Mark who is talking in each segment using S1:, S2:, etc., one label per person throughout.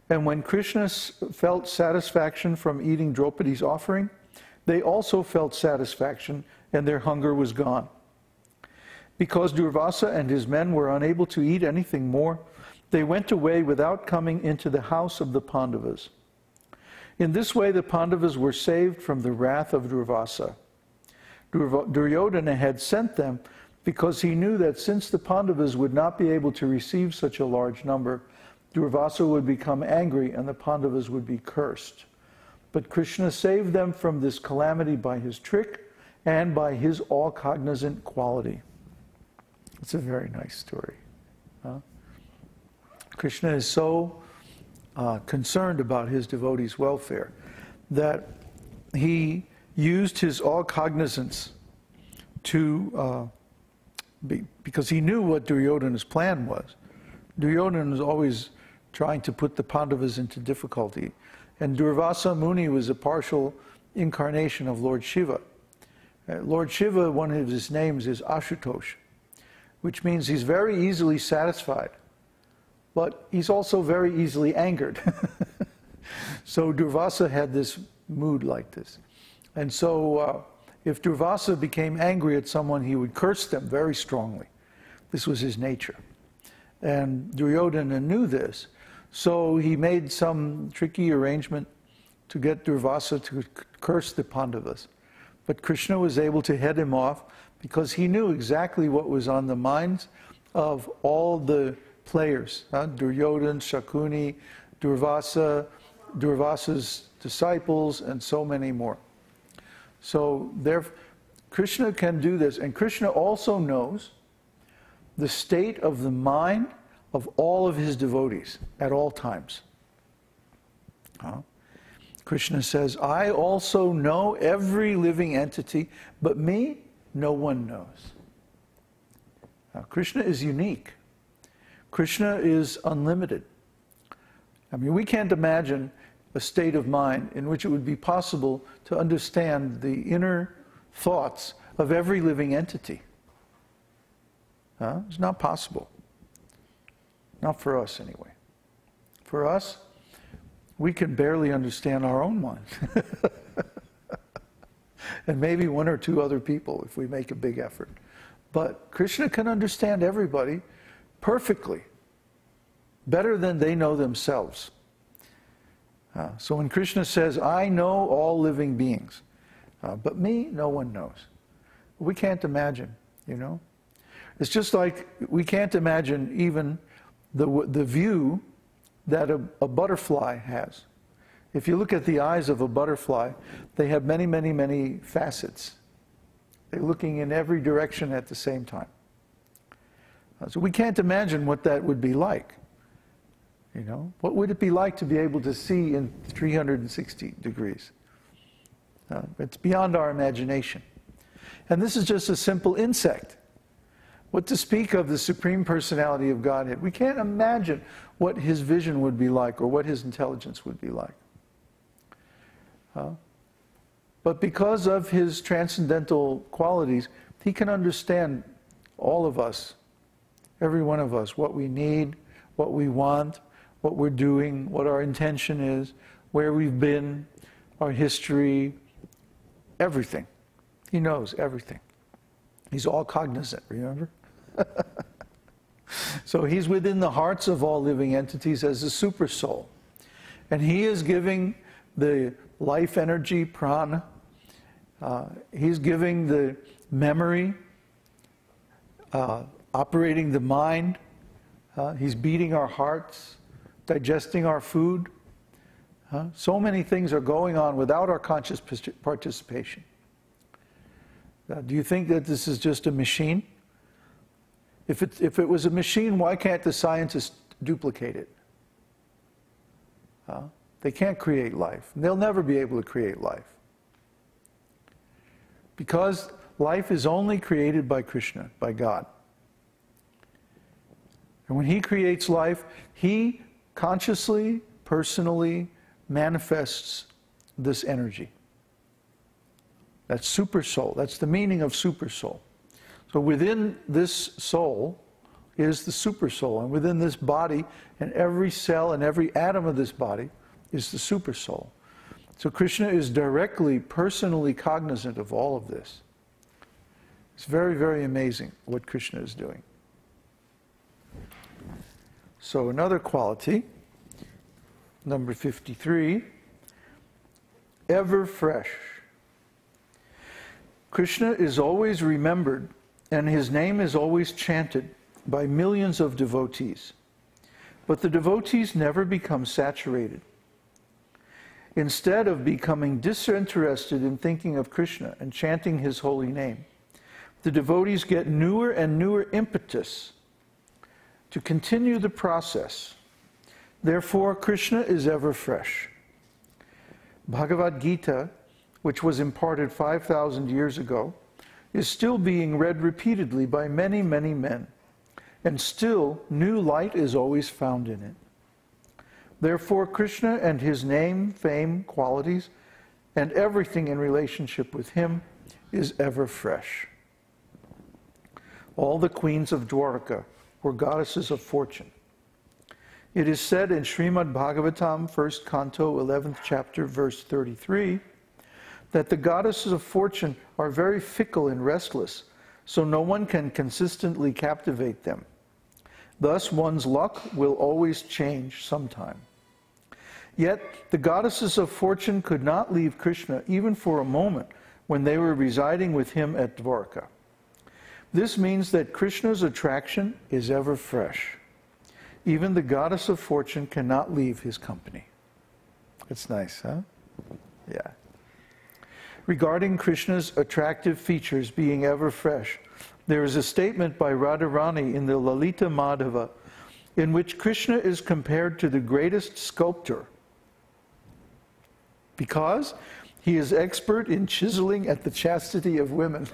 S1: And when Krishna felt satisfaction from eating Draupadi's offering, they also felt satisfaction, and their hunger was gone. Because Durvasa and his men were unable to eat anything more, they went away without coming into the house of the Pandavas. In this way, the Pandavas were saved from the wrath of Durvasa. Duryodhana had sent them because he knew that since the Pandavas would not be able to receive such a large number, Durvasa would become angry and the Pandavas would be cursed. But Krishna saved them from this calamity by his trick and by his all-cognizant quality. It's a very nice story. Krishna is so concerned about his devotees' welfare that he used his all-cognizance to, because he knew what Duryodhana's plan was. Duryodhana was always trying to put the Pandavas into difficulty. And Durvasa Muni was a partial incarnation of Lord Śiva. Lord Śiva, one of his names is Ashutosh, which means he's very easily satisfied, but he's also very easily angered. So Durvasa had this mood like this. And so if Durvasa became angry at someone, he would curse them very strongly. This was his nature. And Duryodhana knew this, so he made some tricky arrangement to get Durvasa to curse the Pandavas. But Krishna was able to head him off because he knew exactly what was on the minds of all the players. Duryodhana, Shakuni, Durvasa, Durvasa's disciples, and so many more. So Krishna can do this. And Krishna also knows the state of the mind of all of his devotees at all times. Krishna says, I also know every living entity, but me, no one knows. Now, Krishna is unique. Krishna is unlimited. I mean, we can't imagine a state of mind in which it would be possible to understand the inner thoughts of every living entity. It's not possible. Not for us, anyway. For us, we can barely understand our own minds. And maybe one or two other people if we make a big effort. But Krishna can understand everybody perfectly, better than they know themselves. So when Krishna says, I know all living beings, but me, no one knows. We can't imagine, you know. It's just like we can't imagine even the view that a butterfly has. If you look at the eyes of a butterfly, they have many, many, many facets. They're looking in every direction at the same time. So we can't imagine what that would be like. You know, what would it be like to be able to see in 360 degrees? It's beyond our imagination. And this is just a simple insect. What to speak of the Supreme Personality of Godhead? We can't imagine what his vision would be like or what his intelligence would be like. But because of his transcendental qualities, he can understand all of us, every one of us, what we need, what we want, what we're doing, what our intention is, where we've been, our history, everything. He knows everything. He's all cognizant, remember? So he's within the hearts of all living entities as a super soul. And he is giving the life energy, prana. He's giving the memory, operating the mind. He's beating our hearts, digesting our food. So many things are going on without our conscious participation. Do you think that this is just a machine? If it was a machine, why can't the scientists duplicate it? They can't create life. They'll never be able to create life. Because life is only created by Krishna, by God. And when he creates life, he consciously, personally manifests this energy. That's super soul. That's the meaning of super soul. So within this soul, is the supersoul. And within this body, and every cell and every atom of this body, is the supersoul. So Krishna is directly, personally cognizant of all of this. It's very, very amazing what Krishna is doing. So another quality, number 53, ever fresh. Krishna is always remembered, and his name is always chanted by millions of devotees. But the devotees never become saturated. Instead of becoming disinterested in thinking of Krishna and chanting his holy name, the devotees get newer and newer impetus to continue the process. Therefore, Krishna is ever fresh. Bhagavad-gītā, which was imparted 5,000 years ago, is still being read repeatedly by many, many men, and still new light is always found in it. Therefore, Krishna and his name, fame, qualities, and everything in relationship with him is ever fresh. All the queens of Dwarka were goddesses of fortune. It is said in Śrīmad-Bhāgavatam, 1st Canto, 11th chapter, verse 33, that the goddesses of fortune are very fickle and restless, so no one can consistently captivate them. Thus, one's luck will always change sometime. Yet, the goddesses of fortune could not leave Krishna even for a moment when they were residing with him at Dwarka. This means that Krishna's attraction is ever fresh. Even the goddess of fortune cannot leave his company. It's nice, huh? Yeah. Regarding Krishna's attractive features being ever fresh, there is a statement by Radharani in the Lalita Madhava in which Krishna is compared to the greatest sculptor because he is expert in chiseling at the chastity of women.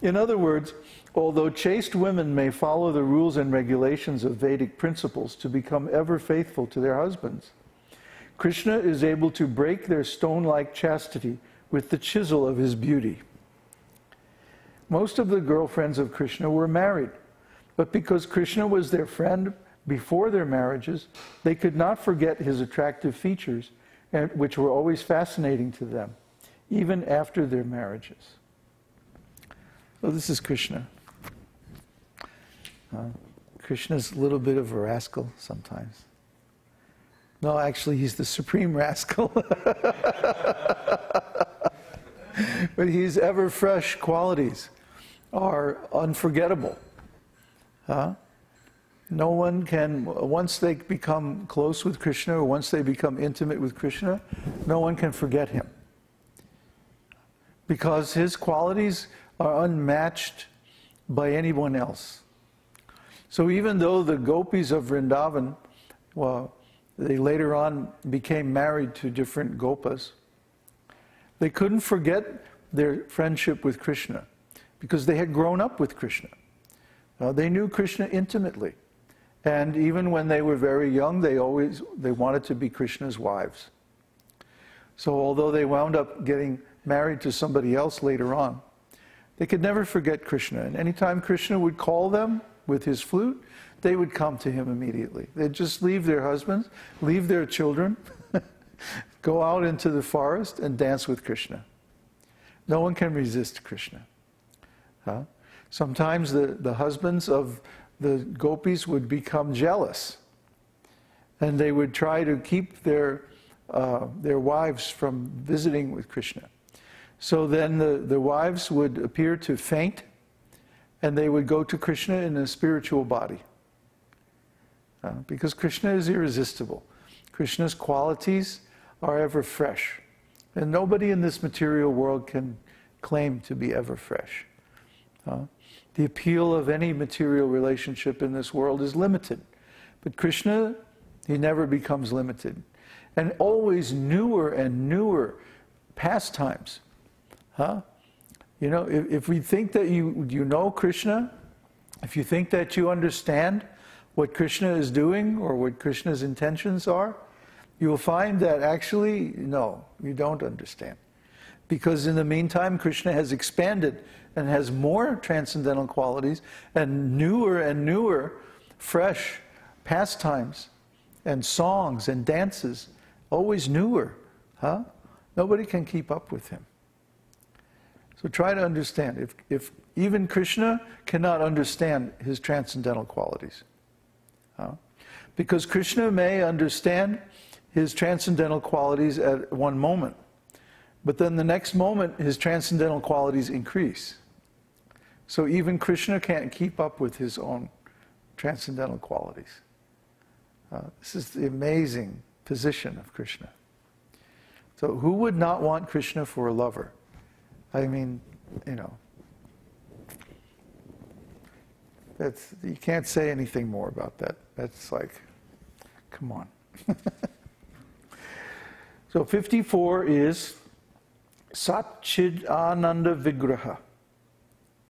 S1: In other words, although chaste women may follow the rules and regulations of Vedic principles to become ever faithful to their husbands, Krishna is able to break their stone-like chastity with the chisel of his beauty. Most of the girlfriends of Krishna were married, but because Krishna was their friend before their marriages, they could not forget his attractive features, which were always fascinating to them, even after their marriages. So this is Krishna. Krishna's a little bit of a rascal sometimes. No, actually, he's the supreme rascal. But his ever fresh qualities are unforgettable. No one can, once they become close with Krishna, or once they become intimate with Krishna, no one can forget him. Because his qualities are unmatched by anyone else. So even though the gopis of Vrindavan, well, they later on became married to different gopas, they couldn't forget their friendship with Krishna because they had grown up with Krishna. They knew Krishna intimately. And even when they were very young, they wanted to be Krishna's wives. So although they wound up getting married to somebody else later on, they could never forget Krishna. And anytime Krishna would call them with his flute, they would come to him immediately. They'd just leave their husbands, leave their children, go out into the forest and dance with Krishna. No one can resist Krishna. Sometimes the husbands of the gopis would become jealous, and they would try to keep their wives from visiting with Krishna. So then the wives would appear to faint, and they would go to Krishna in a spiritual body. Because Krishna is irresistible. Krishna's qualities are ever fresh. And nobody in this material world can claim to be ever fresh. The appeal of any material relationship in this world is limited. But Krishna, he never becomes limited. And always newer and newer pastimes. You know, if we think that you know Krishna, if you think that you understand what Krishna is doing or what Krishna's intentions are, you will find that actually, no, you don't understand. Because in the meantime, Krishna has expanded and has more transcendental qualities and newer, fresh pastimes and songs and dances, always newer. Huh? Nobody can keep up with him. So try to understand. If even Krishna cannot understand his transcendental qualities. Huh? Because Krishna may understand his transcendental qualities at one moment, but then the next moment his transcendental qualities increase. So even Krishna can't keep up with his own transcendental qualities. This is the amazing position of Krishna. So who would not want Krishna for a lover? I mean, you know, you can't say anything more about that. That's like, come on. So 54 is sac-cid-ānanda vigraha.